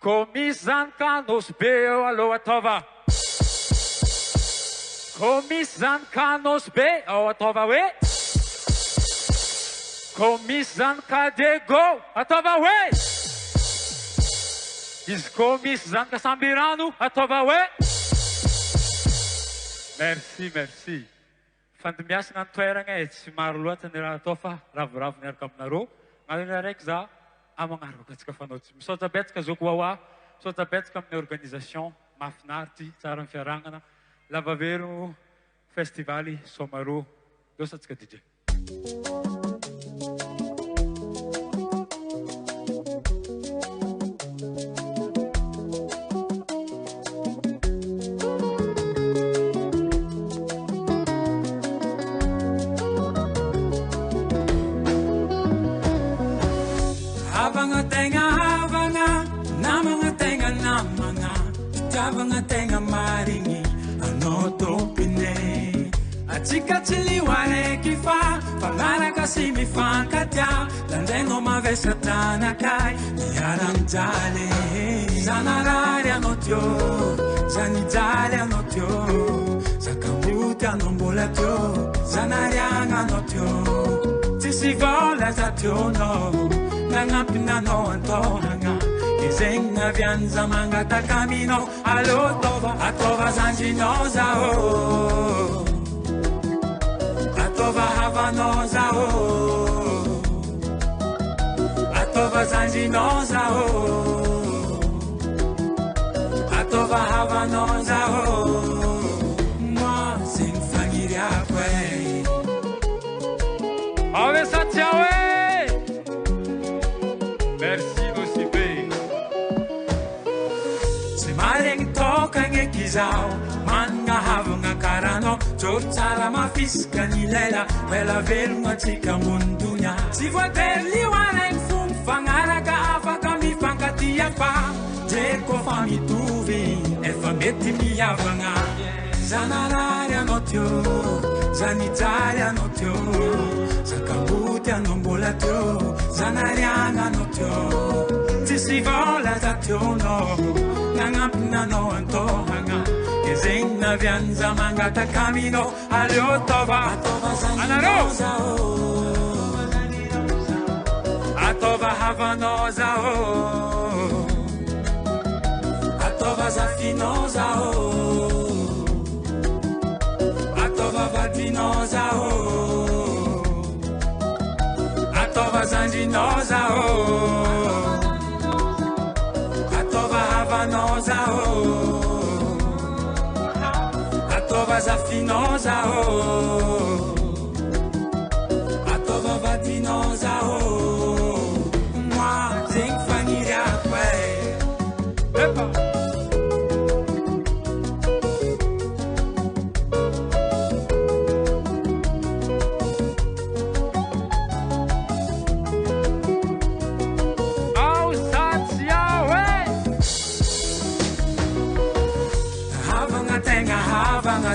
Komizanka nos beo alo atova. Komizanka nos beo atova we. Komizanka dego atova we. Izy komizanka sambirano atova we. Merci, merci. Fandimiasana ny toerana e tsy maro loatra ny raha atao fa ravoravo miaraka aminareo. Ngayon raiky za amagnaraka antsika fanaotsy. Misaotra betsaka zoko wawa, misaotra betsaka amin'ny organisation mahafinaritra tsara ny fiaragnana. Lavavero festivaly Somaro. Dosatsika DJ. Havanga tenga maringi anoto pine Achika chili wale kifa Pangara kasi mifankatia Landeno mavesa tana kai Niarang jale Zanarari anotyo Zani jale anotyo Zakamuti anombolatyo Zanariang anotyo Tisivola zatyo no Nangapina no antohanga Zenga vianza mangata camino All'otova, atova zanginosa oh Atova havanosa oh Atova zanginosa oh Atova havanosa oh Moi, c'est une famille à quoi Ave Satiawe. Merci aussi bé. Maring toka ngekizao Manga havunga karano Chorchara mafiska ni lela Wela velunga chika mundunya Si voterli wareng fung Fangaraka afaka mifankatia pa Jeko fami tuvi Efa meti miyavanga Zanarari anotyo Zanitari anotyo Zakabuti anombolatyo Zanariang anotyo Tisi vola zatyo no Nangapna no antohanga Kezena vianza mangata camino All'otova Zanginosa oh Atova havanosa oh Atova zafinosa oh Atova vadinosa oh Atova zanginosa oh Atova havanosa oh Atova zafinosa oh Atova vadinosa oh Moi, zing fangiria kwe Epa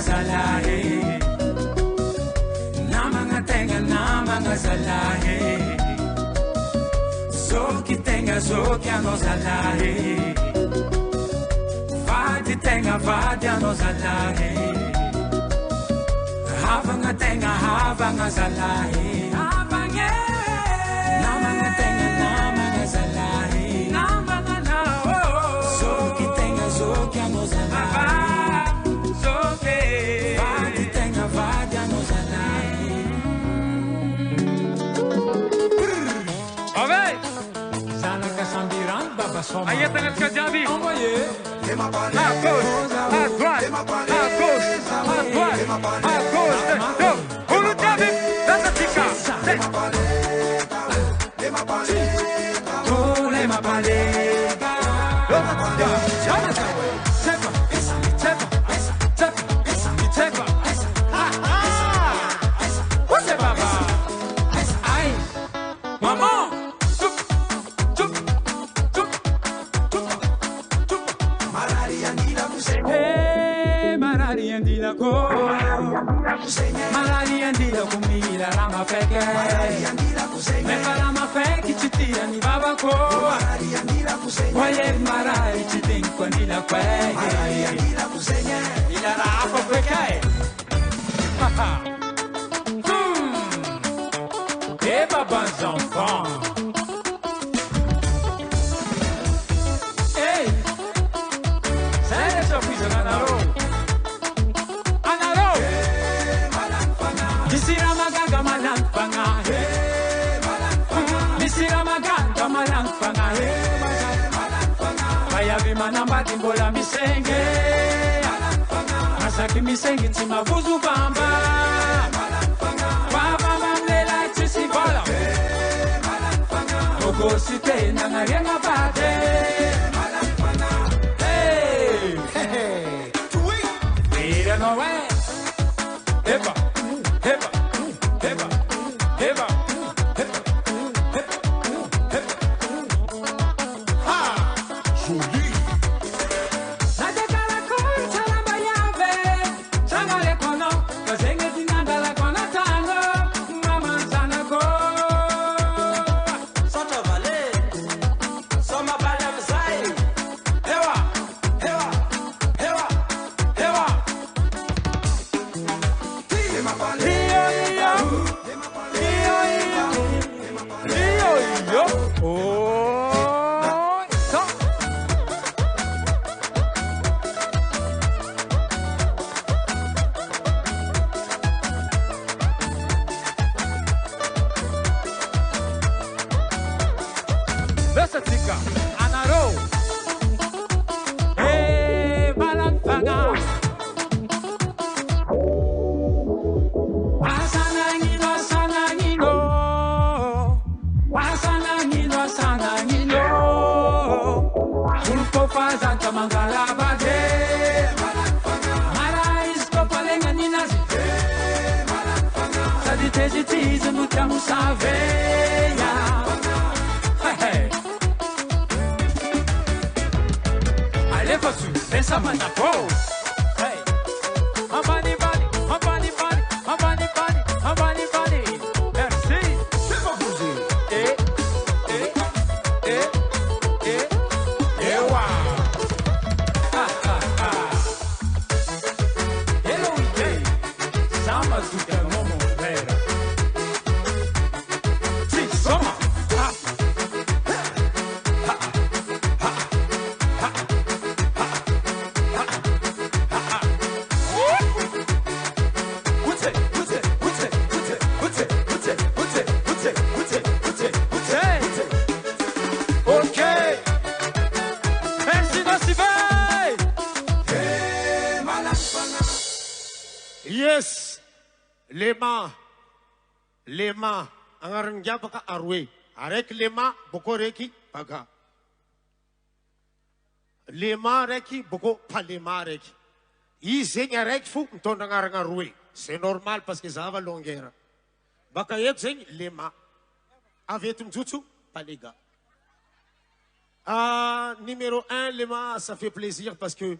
Zalahe Namanga tenga namanga zalahe Zoki tenga zoki ano zalahe Vadi tenga vadi ano zalahe Havanga tenga havanga zalahe Havange Namanga tenga namanga zalahe Namanga na oh Zoki tenga zoki ano zalahe Aí tá na Javi. Envoyez. À gauche, à droite, à gauche, à droite, à gauche. On le Javi, dans la tica. Malari andila kumila rama feke Me para ma feke chitira ni baba ko Waye mara Mila Quay, Mila Musegna, Mila Rafa Quay. Et ma bonne enfant. Hey, c'est la surprise de Anaro. Anaro. Disira magaga malangfanga. Disira magaga malangfanga. Kaya vimanamba timbola misenge. Masaki misenge tima vuzu bamba. Gosite nanga renga bate. Hey, hey, mira no way. Eba, eba, eba, eba, eba, eba. Ha, Julie. Nada cara con chalamba yave, changale kono, kazenge dinanda la kona tango, mama tango. Anaro, hey, malangfanga. Asanangino, asanangino, asanangino, asanangino. Ulpo fazanta mangala bade. Maraisco palenga ninazi. Sadite tizi mutamu saveya. Pensa mana pose. Hey, Ambani Bani, Ambani Bani, Ambani Bani, Ambani Bani. Merci. C'est pas bougé. Wow. Hello, day. Samba tuta momo vera. Si, soma. Yes, lema, angarang baka arwe, arek lema boko reki paga. Lema reki boko palema reki. Iseng arek fu ton angarang arwe. C'est normal parce que ça va longueur. Baka yek zeng lema. Avetum jutsu palega. Numéro 1, lema, ça fait plaisir parce que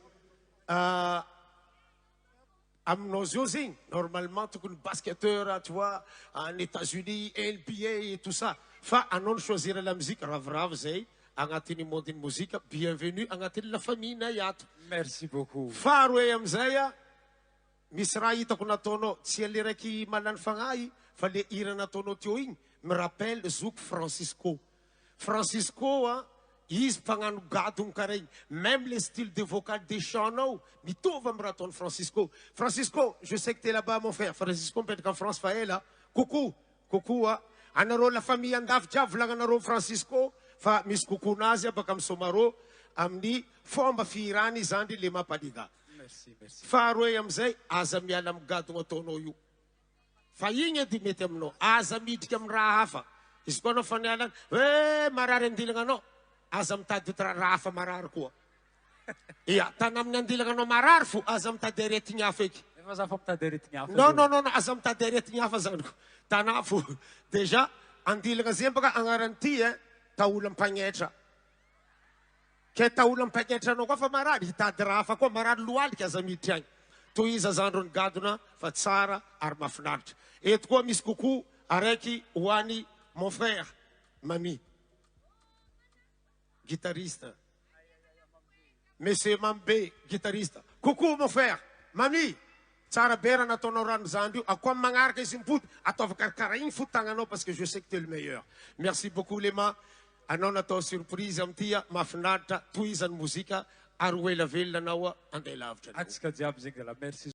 Amnosing, normalement, tu es un basketteur, tu vois, en États-Unis, NBA et tout ça. Fa, anon choisir la musique, rav, zay, angatini modin musique, bienvenue, angatini la famille na yat. Merci beaucoup. Fa, royam zaya, misraï takuna tono, si elle reki manan fangai, fallait ir na tono tioing, me rappelle Zouk Francisco. Francisco, hein, ils panganu gadum kareng, même le style de vocal des chants, mito va me raton Francisco. Francisco, je sais que tu es là-bas, mon frère. Francisco, peut-être qu'en France, là. Coucou, hein. Anaro la famille andaf jav lang anaro Francisco, fa mis coucou nazia bakam somaro, amni fomba firani zandi lema padiga. Merci. Fa roy amzay azami alam gadum tono yu. Fa yinya di metemno, azami dikam rahafa. Iskono fanyalan, mararen dilangano. Azam tadu rafa marar ko. Iya, tanam nandi lang ano marar fu azam taderet niya fake. No, azam taderet niya fa zan ko. Tanafu. Deja, andi lang kasi baka ang garanti taulang panyetra. Kaya taulang panyetra no ko fa marar, itadrafa ko marar luwal kaya zamitian. Tuiza zanron gaduna fatsara armafnart. Et ko mis kuku areki wani mon frère, mamie. Guitariste. Monsieur Mambe, guitariste. Coucou mon frère, mamie. Tsara be raha nataonao rano zandry io. Ako amin'ny magnaraka izy mipody, ataova karakara igny fo tagnanao parce que je sais que tu es le meilleur. Merci beaucoup Lema. Anao natao surprise amty, mahafinaritra, toy izany mozika, ary ho ela velona anao andeha lavitra. Atsika jiaby zegny la merci.